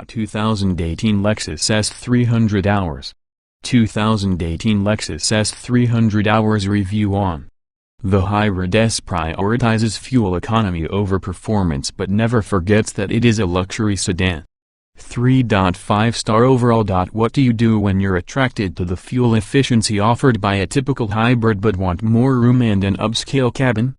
2018 Lexus S300 Hours 2018 Lexus S300 Hours Review on. The Hybrid S prioritizes fuel economy over performance but never forgets that it is a luxury sedan. 3.5-star overall. What do you do when you're attracted to the fuel efficiency offered by a typical hybrid but want more room and an upscale cabin?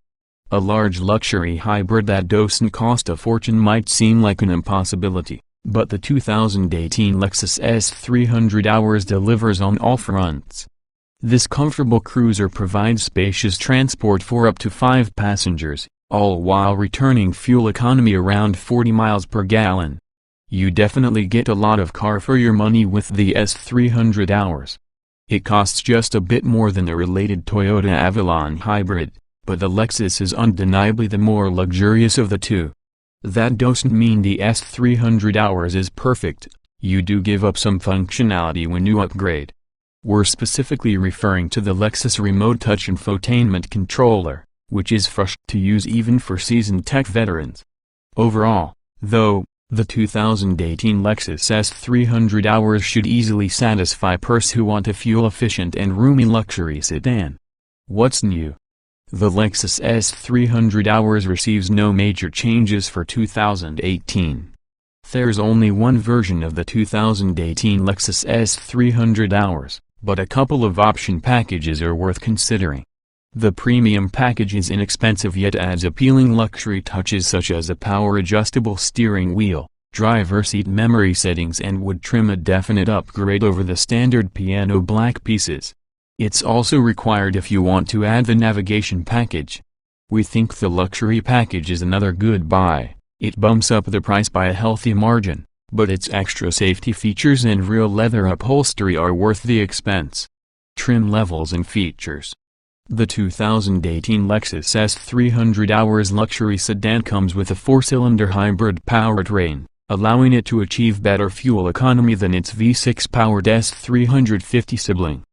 A large luxury hybrid that doesn't cost a fortune might seem like an impossibility, but the 2018 Lexus S300 Hours delivers on all fronts. This comfortable cruiser provides spacious transport for up to 5 passengers, all while returning fuel economy around 40 miles per gallon. You definitely get a lot of car for your money with the S300 Hours. It costs just a bit more than the related Toyota Avalon hybrid, but the Lexus is undeniably the more luxurious of the two. That doesn't mean the S300 Hours is perfect. You do give up some functionality when you upgrade. We're specifically referring to the Lexus Remote Touch infotainment controller, which is fresh to use even for seasoned tech veterans. Overall, though, the 2018 Lexus S300 Hours should easily satisfy purse who want a fuel-efficient and roomy luxury sedan. What's new? The Lexus S300 Hours receives no major changes for 2018. There's only one version of the 2018 Lexus S300 Hours, but a couple of option packages are worth considering. The premium package is inexpensive yet adds appealing luxury touches such as a power-adjustable steering wheel, driver seat memory settings and wood trim, a definite upgrade over the standard piano black pieces. It's also required if you want to add the navigation package. We think the luxury package is another good buy. It bumps up the price by a healthy margin, but its extra safety features and real leather upholstery are worth the expense. Trim levels and features. The 2018 Lexus S300 Hours luxury sedan comes with a 4-cylinder hybrid powertrain, allowing it to achieve better fuel economy than its V6-powered S350 sibling.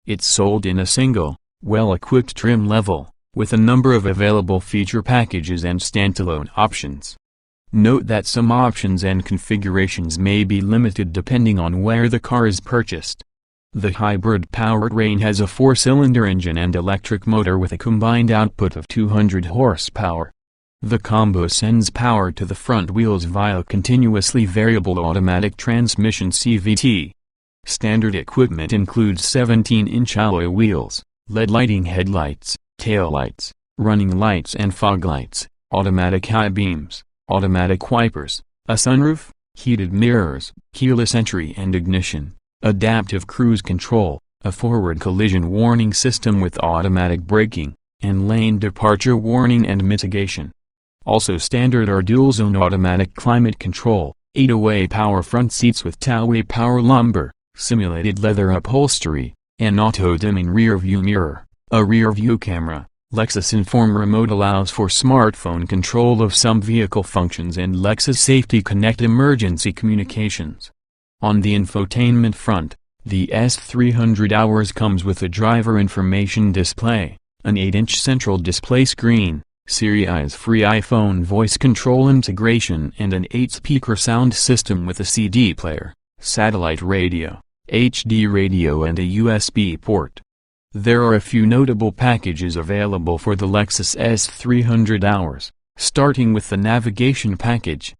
It's sold in a single, well-equipped trim level, with a number of available feature packages and standalone options. Note that some options and configurations may be limited depending on where the car is purchased. The hybrid powertrain has a 4-cylinder engine and electric motor with a combined output of 200 horsepower. The combo sends power to the front wheels via continuously variable automatic transmission (CVT). Standard equipment includes 17-inch alloy wheels, LED lighting headlights, taillights, running lights and fog lights, automatic high beams, automatic wipers, a sunroof, heated mirrors, keyless entry and ignition, adaptive cruise control, a forward collision warning system with automatic braking, and lane departure warning and mitigation. Also standard are dual-zone automatic climate control, 8-way power front seats with 2-way power lumbar, simulated leather upholstery, an auto-dimming rear-view mirror, a rear-view camera. Lexus Inform Remote allows for smartphone control of some vehicle functions and Lexus Safety Connect emergency communications. On the infotainment front, the S300 Hours comes with a driver information display, an 8-inch central display screen, Sirius-free iPhone voice control integration and an 8-speaker sound system with a CD player, satellite radio, HD radio and a USB port. There are a few notable packages available for the Lexus S300 Hours, starting with the navigation package.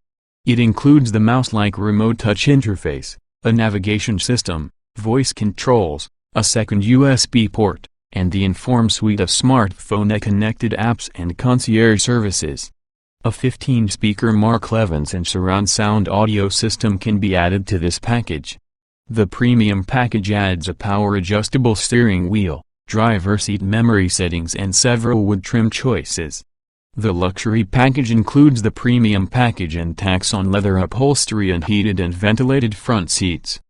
It includes the mouse-like remote touch interface, a navigation system, voice controls, a second USB port, and the Inform suite of smartphone-connected apps and concierge services. A 15-speaker Mark Levinson surround sound audio system can be added to this package. The premium package adds a power-adjustable steering wheel, driver seat memory settings and several wood trim choices. The luxury package includes the premium package and tax on leather upholstery and heated and ventilated front seats.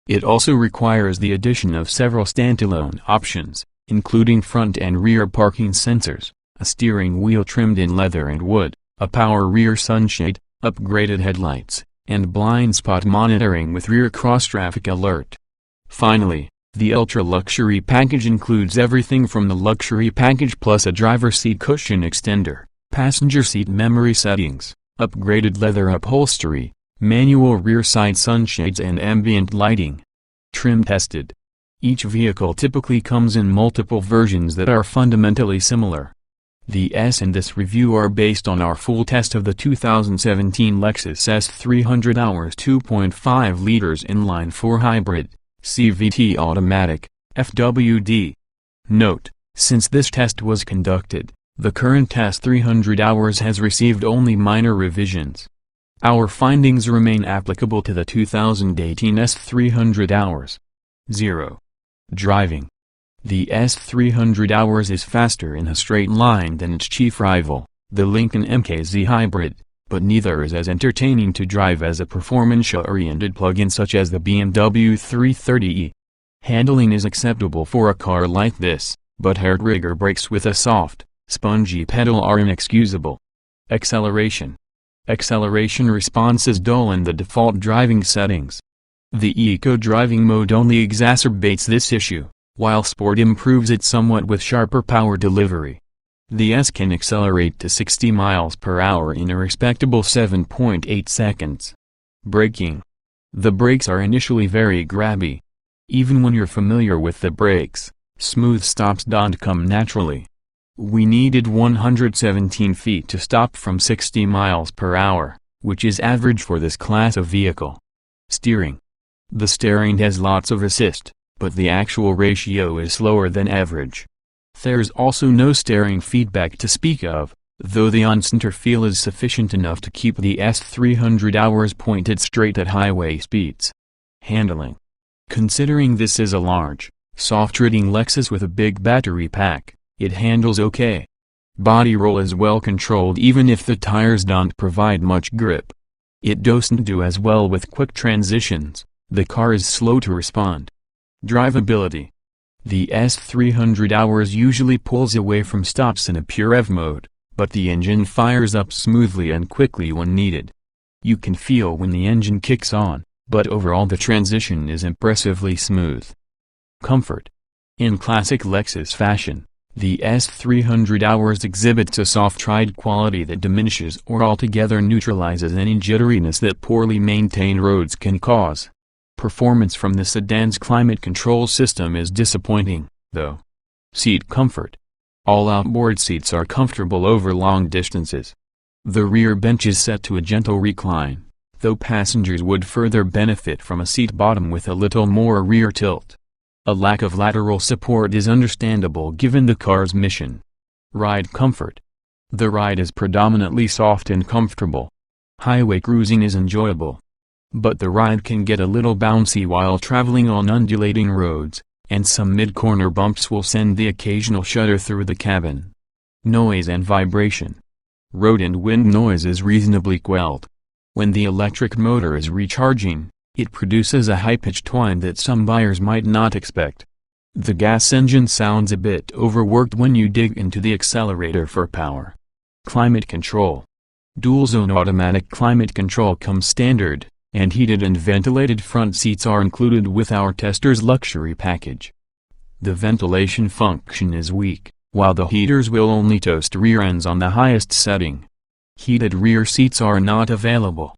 It also requires the addition of several standalone options, including front and rear parking sensors, a steering wheel trimmed in leather and wood, a power rear sunshade, upgraded headlights, and blind spot monitoring with rear cross-traffic alert. Finally, the ultra-luxury package includes everything from the luxury package plus a driver seat cushion extender, passenger seat memory settings, upgraded leather upholstery, manual rear side sunshades and ambient lighting. Trim tested. Each vehicle typically comes in multiple versions that are fundamentally similar. The S in this review are based on our full test of the 2017 Lexus ES 300 hours 2.5 liters inline-four hybrid, CVT automatic, FWD. Note, since this test was conducted, the current ES 300 hours has received only minor revisions. Our findings remain applicable to the 2018 ES 300 hours. 0. Driving. The ES 300 hours is faster in a straight line than its chief rival, the Lincoln MKZ Hybrid, but neither is as entertaining to drive as a performance-oriented plug-in such as the BMW 330e. Handling is acceptable for a car like this, but hard-rigger brakes with a soft, spongy pedal are inexcusable. Acceleration. Acceleration response is dull in the default driving settings. The Eco driving mode only exacerbates this issue, while Sport improves it somewhat with sharper power delivery. The S can accelerate to 60 miles per hour in a respectable 7.8 seconds. Braking. The brakes are initially very grabby. Even when you're familiar with the brakes, smooth stops don't come naturally. We needed 117 feet to stop from 60 miles per hour, which is average for this class of vehicle. Steering. The steering has lots of assist, but the actual ratio is slower than average. There's also no steering feedback to speak of, though the on-center feel is sufficient enough to keep the ES 300 hours pointed straight at highway speeds. Handling. Considering this is a large, soft-riding Lexus with a big battery pack, it handles okay. Body roll is well controlled even if the tires don't provide much grip. It doesn't do as well with quick transitions, the car is slow to respond. Drivability. The ES 300 hours usually pulls away from stops in a pure EV mode, but the engine fires up smoothly and quickly when needed. You can feel when the engine kicks on, but overall the transition is impressively smooth. Comfort. In classic Lexus fashion, the ES 300 hours exhibits a soft ride quality that diminishes or altogether neutralizes any jitteriness that poorly maintained roads can cause. Performance from the sedan's climate control system is disappointing, though. Seat comfort. All outboard seats are comfortable over long distances. The rear bench is set to a gentle recline, though passengers would further benefit from a seat bottom with a little more rear tilt. A lack of lateral support is understandable given the car's mission. Ride comfort. The ride is predominantly soft and comfortable. Highway cruising is enjoyable. But the ride can get a little bouncy while traveling on undulating roads, and some mid-corner bumps will send the occasional shudder through the cabin. Noise and vibration. Road and wind noise is reasonably quelled. When the electric motor is recharging, it produces a high-pitched whine that some buyers might not expect. The gas engine sounds a bit overworked when you dig into the accelerator for power. Climate control. Dual-zone automatic climate control comes standard, and heated and ventilated front seats are included with our tester's luxury package. The ventilation function is weak, while the heaters will only toast rear ends on the highest setting. Heated rear seats are not available.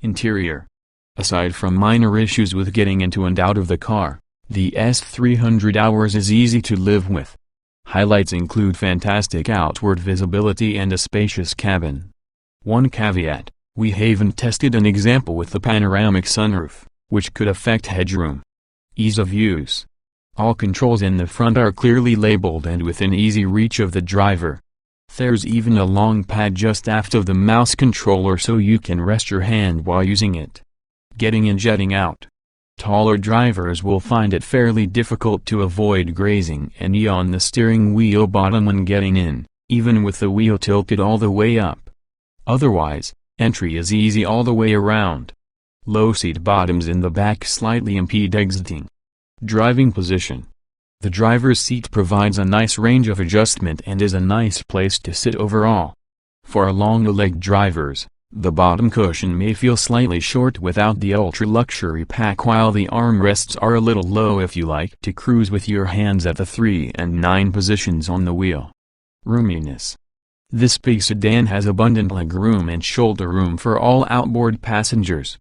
Interior. Aside from minor issues with getting into and out of the car, the ES 300 hours is easy to live with. Highlights include fantastic outward visibility and a spacious cabin. One caveat. We haven't tested an example with the panoramic sunroof, which could affect headroom. Ease of use. All controls in the front are clearly labeled and within easy reach of the driver. There's even a long pad just aft of the mouse controller so you can rest your hand while using it. Getting and jetting out. Taller drivers will find it fairly difficult to avoid grazing and yaw on the steering wheel bottom when getting in, even with the wheel tilted all the way up. Otherwise, entry is easy all the way around. Low seat bottoms in the back slightly impede exiting. Driving position. The driver's seat provides a nice range of adjustment and is a nice place to sit overall. For long-legged drivers, the bottom cushion may feel slightly short without the ultra-luxury pack, while the armrests are a little low if you like to cruise with your hands at the 3 and 9 positions on the wheel. Roominess. This big sedan has abundant legroom and shoulder room for all outboard passengers,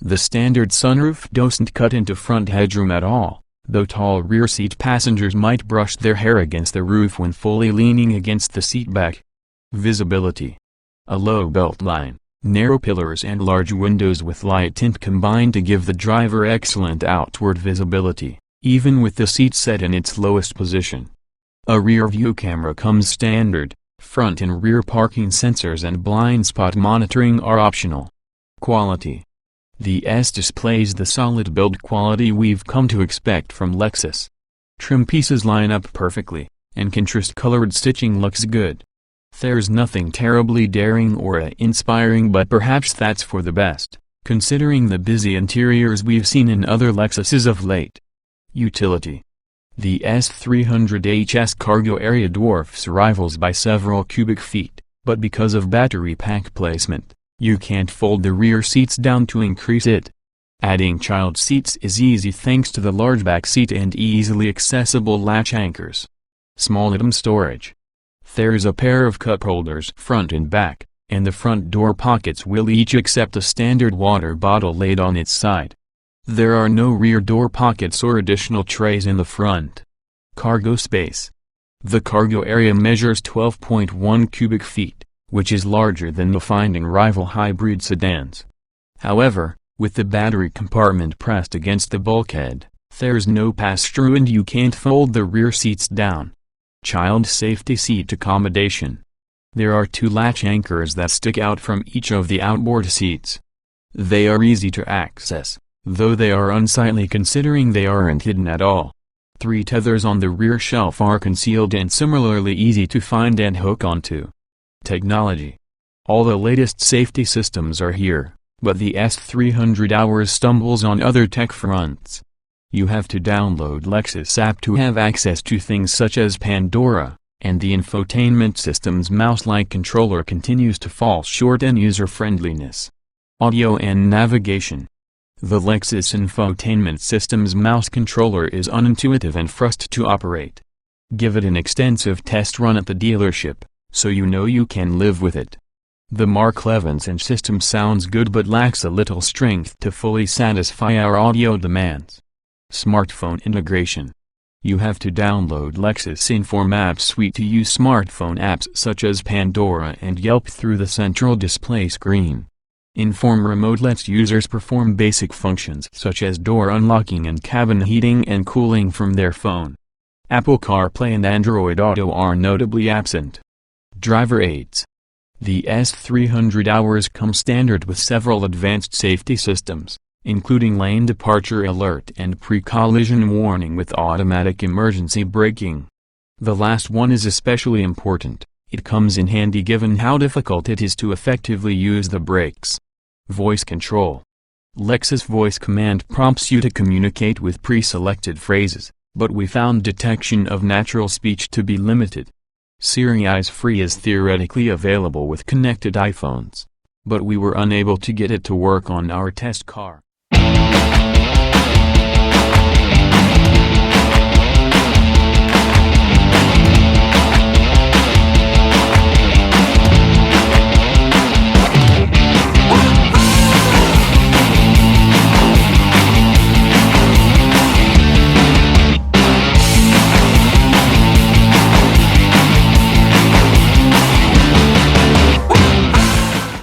The standard sunroof doesn't cut into front headroom at all, though tall rear seat passengers might brush their hair against the roof when fully leaning against the seatback. Visibility. A low belt line, narrow pillars and large windows with light tint combine to give the driver excellent outward visibility, even with the seat set in its lowest position. A rear view camera comes standard, front and rear parking sensors and blind spot monitoring are optional. Quality. The S displays the solid build quality we've come to expect from Lexus. Trim pieces line up perfectly, and contrast-colored stitching looks good. There's nothing terribly daring or inspiring, but perhaps that's for the best, considering the busy interiors we've seen in other Lexuses of late. Utility. The S300h's cargo area dwarfs rivals by several cubic feet, but because of battery pack placement, you can't fold the rear seats down to increase it. Adding child seats is easy thanks to the large back seat and easily accessible latch anchors. Small item storage. There's a pair of cup holders front and back, and the front door pockets will each accept a standard water bottle laid on its side. There are no rear door pockets or additional trays in the front. Cargo space. The cargo area measures 12.1 cubic feet, which is larger than the finding rival hybrid sedans. However, with the battery compartment pressed against the bulkhead, there's no pass-through and you can't fold the rear seats down. Child safety seat accommodation. There are two latch anchors that stick out from each of the outboard seats. They are easy to access, though they are unsightly considering they aren't hidden at all. 3 tethers on the rear shelf are concealed and similarly easy to find and hook onto. Technology. All the latest safety systems are here, but the S300 stumbles on other tech fronts. You have to download Lexus app to have access to things such as Pandora, and the infotainment system's mouse-like controller continues to fall short in user-friendliness. Audio and navigation. The Lexus infotainment system's mouse controller is unintuitive and frustrating to operate. Give it an extensive test run at the dealership, so you know you can live with it. The Mark Levinson system sounds good but lacks a little strength to fully satisfy our audio demands. Smartphone integration. You have to download Lexus Inform app suite to use smartphone apps such as Pandora and Yelp through the central display screen. Inform Remote lets users perform basic functions such as door unlocking and cabin heating and cooling from their phone. Apple CarPlay and Android Auto are notably absent. Driver aids. The S300 comes standard with several advanced safety systems, including lane departure alert and pre-collision warning with automatic emergency braking. The last one is especially important. It comes in handy given how difficult it is to effectively use the brakes. Voice control. Lexus Voice Command prompts you to communicate with pre-selected phrases, but we found detection of natural speech to be limited. Siri Eyes Free is theoretically available with connected iPhones, but we were unable to get it to work on our test car.